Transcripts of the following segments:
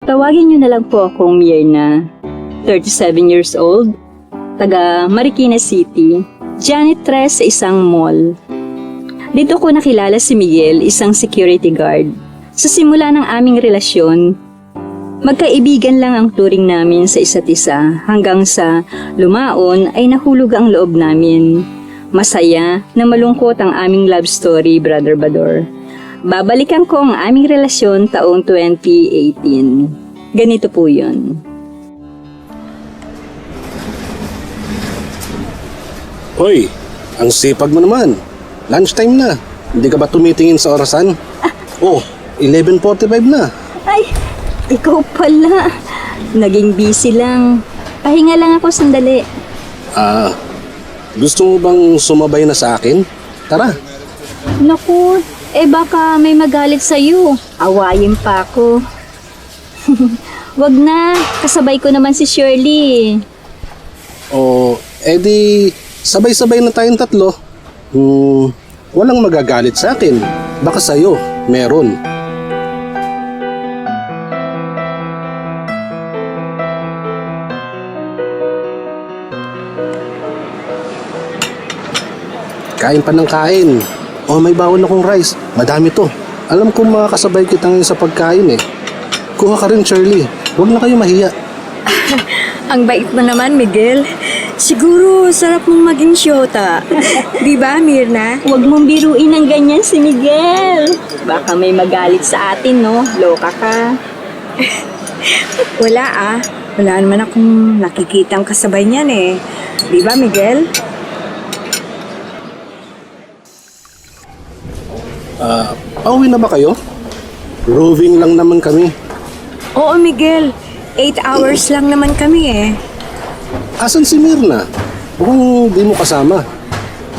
Tawagin niyo na lang po akong Myrna, 37 years old, taga Marikina City, janitress sa isang mall. Dito ko nakilala si Miguel, isang security guard. Sa simula ng aming relasyon, magkaibigan lang ang turing namin sa isa't isa hanggang sa lumaon ay nahulog ang loob namin. Masaya na malungkot ang aming love story, Brother Bador. Babalikan ko ang aming relasyon taong 2018. Ganito po yun. Hoy, ang sipag mo naman. Lunchtime na. Hindi ka ba tumitingin sa orasan? Oh, 11:45 na. Ay, ikaw pala. Naging busy lang. Pahinga lang ako sandali. Gusto mo bang sumabay na sa akin? Tara. Naku, baka may magalit sa'yo. Awayin pa ako. Wag na, kasabay ko naman si Shirley. O, edi sabay-sabay na tayong tatlo. Walang magagalit sa akin. Baka sa'yo, meron. Kain pa ng kain. Oh, may bawon akong rice. Madami to. Alam ko makakasabay kita ngayon sa pagkain eh. Kuha ka rin, Shirley. Huwag na kayo mahiya. Ang bait mo naman, Miguel. Siguro sarap mong maging syota. Di ba, Myrna? Huwag mong biruin ng ganyan si Miguel. Baka may magalit sa atin, no? Loka ka. Wala ah. Wala naman akong nakikitang kasabay niyan eh. Di ba, Miguel? Pauwi na ba kayo? Roving lang naman kami. Oo, Miguel. 8 hours lang naman kami eh. Asan si Myrna? Mukhang di mo kasama.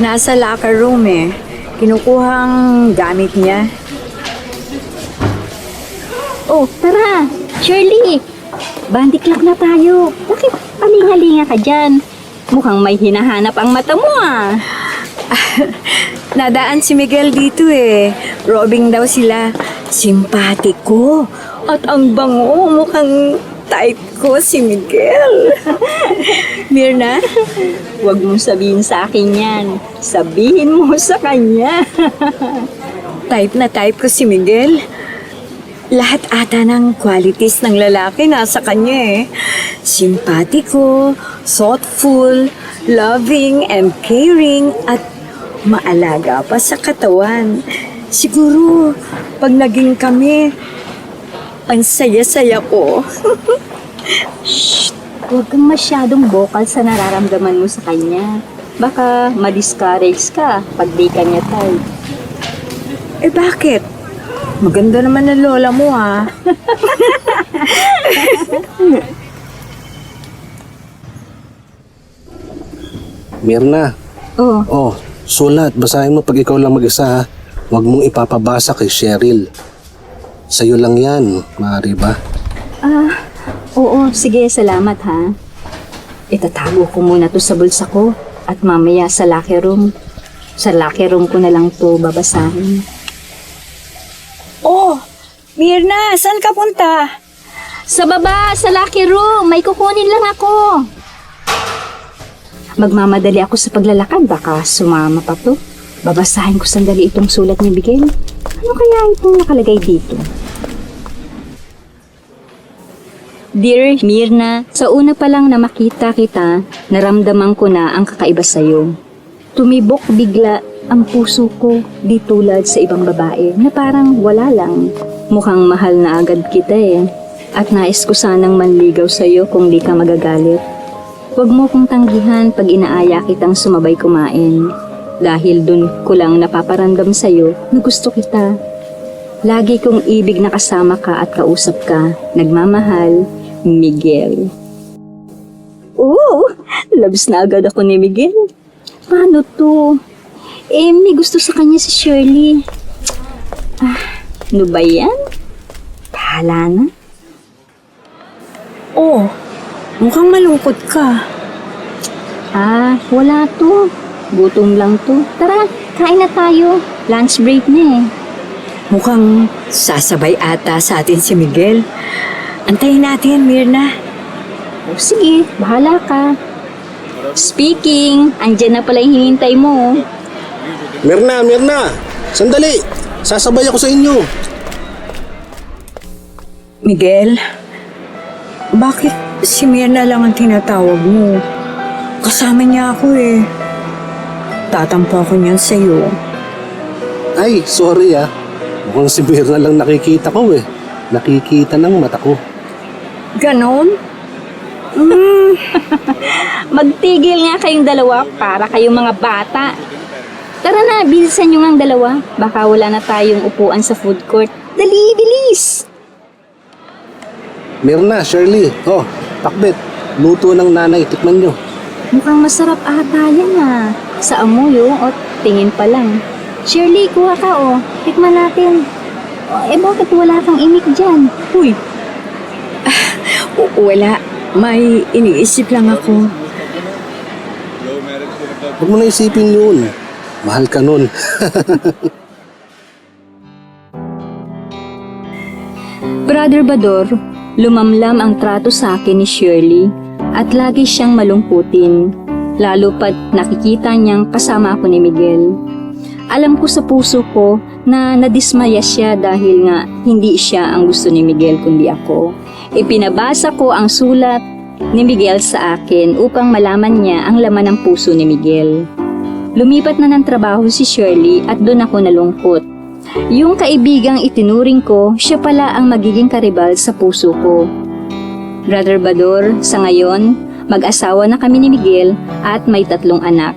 Nasa locker room eh. Kinukuhang gamit niya. Oh, tara! Shirley! Bandiklak na tayo. Bakit palingalinga ka dyan? Mukhang may hinahanap ang mata mo ah. Nadaan si Miguel dito eh. Robing daw sila. Simpatiko. At ang bango, mukhang type ko si Miguel. Myrna? Huwag mong sabihin sa akin yan. Sabihin mo sa kanya. Type na type ko si Miguel. Lahat ata ng qualities ng lalaki nasa kanya eh. Simpatiko, thoughtful, loving and caring, at maalaga pa sa katawan. Siguro, pag naging kami, ang saya-saya ko. Shh! Huwag kang masyadong vocal sa nararamdaman mo sa kanya. Baka ma-discourage ka pag di kanya type. Eh bakit? Maganda naman na lola mo ha. Myrna, Oh, sulat. Basahin mo pag ikaw lang mag-isa ha. Huwag mong ipapabasa kay Cheryl. Sa'yo lang yan, maaari ba? oo, sige, salamat ha. Itatago ko muna to sa bulsa ko at mamaya sa locker room. Sa locker room ko na lang to babasahin. Oh, Myrna, saan ka punta? Sa baba, sa locker room, may kukunin lang ako. Magmamadali ako sa paglalakad, baka sumama pa to. Babasahin ko sandali itong sulat ni Miguel. Ano kaya itong nakalagay dito? Dear Myrna, sa una pa lang na makita kita, naramdaman ko na ang kakaiba sa'yo. Tumibok bigla ang puso ko di tulad sa ibang babae na parang wala lang. Mukhang mahal na agad kita eh. At nais ko sanang manligaw sa'yo kung di ka magagalit. Huwag mo kong tanggihan pag inaaya kitang sumabay kumain. Dahil dun ko lang napaparamdam sa'yo na gusto kita. Lagi kong ibig na kasama ka at kausap ka. Nagmamahal, Miguel. Oh, labis na agad ako ni Miguel. Paano to? May gusto sa kanya si Shirley. Ano ba yan? Bahala na. Oh, mukhang malungkot ka. Wala to. Gutom lang to. Tara, kain na tayo. Lunch break na eh. Mukhang sasabay ata sa atin si Miguel. Antayin natin, Mirna. O sige, bahala ka. Speaking, andyan na pala yung hinihintay mo. Mirna, Mirna! Sandali! Sasabay ako sa inyo. Miguel, bakit si Mirna lang ang tinatawag mo? Kasama niya ako eh. Tatampo ako niyan sa'yo. Ay, sorry ah. Mukhang si Mirna lang nakikita ko eh. Nakikita ng mata ko. Ganon? Magtigil nga kayong dalawa para kayong mga bata. Tara na, bilisan nyo nga ang dalawa. Baka wala na tayong upuan sa food court. Dali, bilis! Mirna, Shirley, oh, pakbet. Luto ng nanay, tikman nyo. Mukhang masarap ata yan ah. Sa amoy o tingin pa lang. Shirley, kuha ka Tikman natin. Bakit wala kang imik dyan? Uy, Wala. May iniisip lang ako. Huwag mo na isipin yun. Mahal ka nun. Brother Bador, lumamlam ang trato sa akin ni Shirley at lagi siyang malungkutin, lalo pat nakikita niyang kasama ako ni Miguel. Alam ko sa puso ko na nadismaya siya dahil nga hindi siya ang gusto ni Miguel kundi ako. Ipinabasa ko ang sulat ni Miguel sa akin upang malaman niya ang laman ng puso ni Miguel. Lumipat na ng trabaho si Shirley at doon ako nalungkot. Yung kaibigang itinuring ko, siya pala ang magiging karibal sa puso ko. Brother Bador, sa ngayon, mag-asawa na kami ni Miguel at may 3 anak.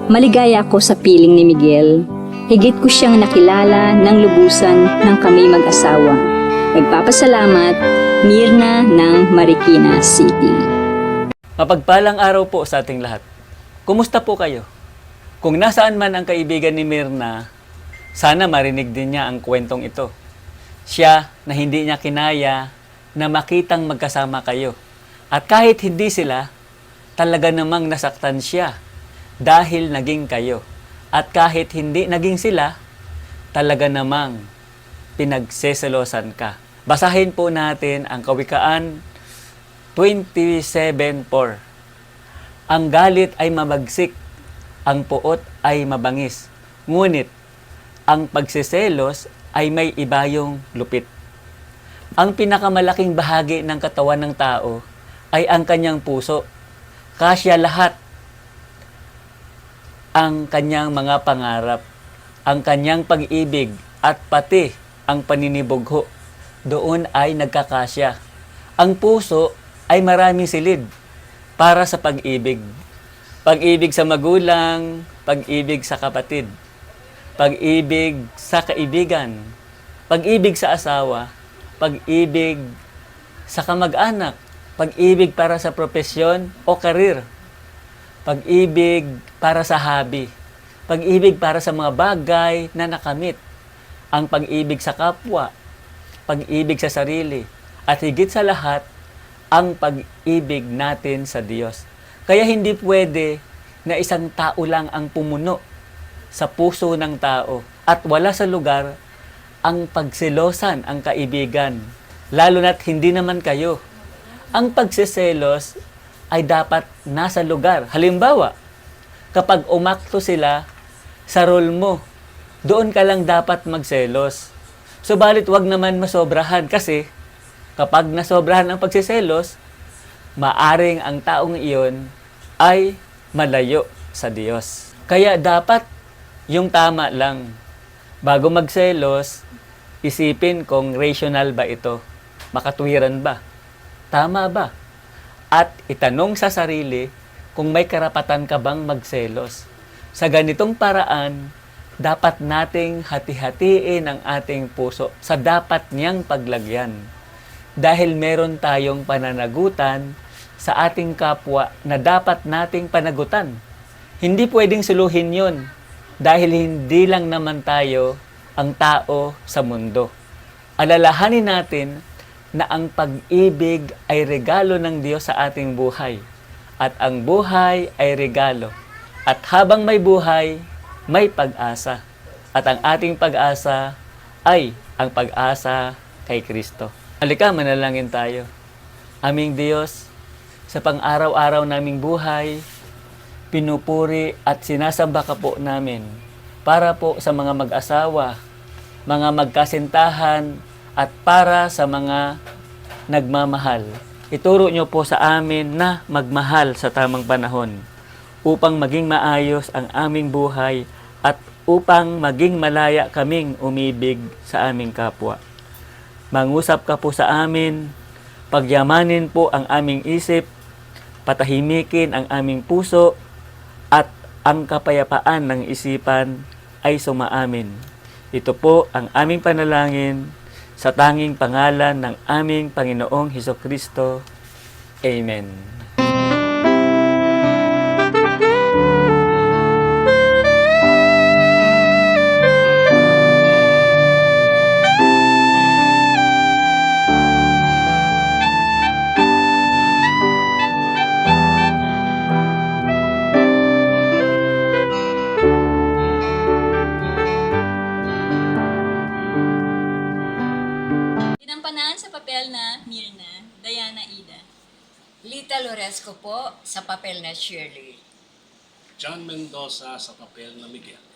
Maligaya ako sa piling ni Miguel. Higit ko siyang nakilala ng lubusan ng kami mag-asawa. Nagpapasalamat, Mirna ng Marikina City. Mapagpalang araw po sa ating lahat. Kumusta po kayo? Kung nasaan man ang kaibigan ni Mirna, sana marinig din niya ang kwentong ito. Siya na hindi niya kinaya na makitang magkasama kayo. At kahit hindi sila, talaga namang nasaktan siya dahil naging kayo. At kahit hindi naging sila, talaga namang pinagseselosan ka. Basahin po natin ang Kawikaan 27:4. Ang galit ay mabagsik, ang puot ay mabangis, ngunit ang pagseselos ay may ibayong lupit. Ang pinakamalaking bahagi ng katawan ng tao ay ang kanyang puso. Kasya lahat ang kanyang mga pangarap, ang kanyang pag-ibig at pati ang paninibugho. Doon ay nagkakasya. Ang puso ay maraming silid para sa pag-ibig. Pag-ibig sa magulang, pag-ibig sa kapatid, pag-ibig sa kaibigan, pag-ibig sa asawa, pag-ibig sa kamag-anak, pag-ibig para sa propesyon o karir, pag-ibig para sa hobby, pag-ibig para sa mga bagay na nakamit, ang pag-ibig sa kapwa, pag-ibig sa sarili, at higit sa lahat, ang pag-ibig natin sa Diyos. Kaya hindi pwede na isang tao lang ang pumuno sa puso ng tao at wala sa lugar ang pagselosan ang kaibigan, lalo na't hindi naman kayo. Ang pagseselos ay dapat nasa lugar. Halimbawa, kapag umakto sila sa role mo, doon ka lang dapat magselos. Subalit wag naman masobrahan kasi kapag nasobrahan ang pagseselos, maaring ang taong iyon ay malayo sa Diyos. Kaya dapat yung tama lang. Bago magselos, isipin kung rational ba ito. Makatwiran ba? Tama ba? At itanong sa sarili kung may karapatan ka bang magselos. Sa ganitong paraan, dapat nating hati-hatiin ang ating puso sa dapat niyang paglagyan. Dahil meron tayong pananagutan sa ating kapwa na dapat nating panagutan. Hindi pwedeng suluhin yon dahil hindi lang naman tayo ang tao sa mundo. Alalahanin natin na ang pag-ibig ay regalo ng Diyos sa ating buhay. At ang buhay ay regalo. At habang may buhay, may pag-asa. At ang ating pag-asa ay ang pag-asa kay Kristo. Halika, manalangin tayo. Aming Diyos, sa pang-araw-araw naming buhay, pinupuri at sinasamba ka po namin para po sa mga mag-asawa, mga magkasintahan, at para sa mga nagmamahal. Ituro nyo po sa amin na magmahal sa tamang panahon upang maging maayos ang aming buhay at upang maging malaya kaming umibig sa aming kapwa. Mangusap ka po sa amin, pagyamanin po ang aming isip, patahimikin ang aming puso, at ang kapayapaan ng isipan ay sumaamin. Ito po ang aming panalangin sa tanging pangalan ng aming Panginoong Hesukristo. Amen. Ginampanan sa papel na Mirna, Diana Ida. Lita Loresco po sa papel na Shirley. John Mendoza sa papel na Miguel.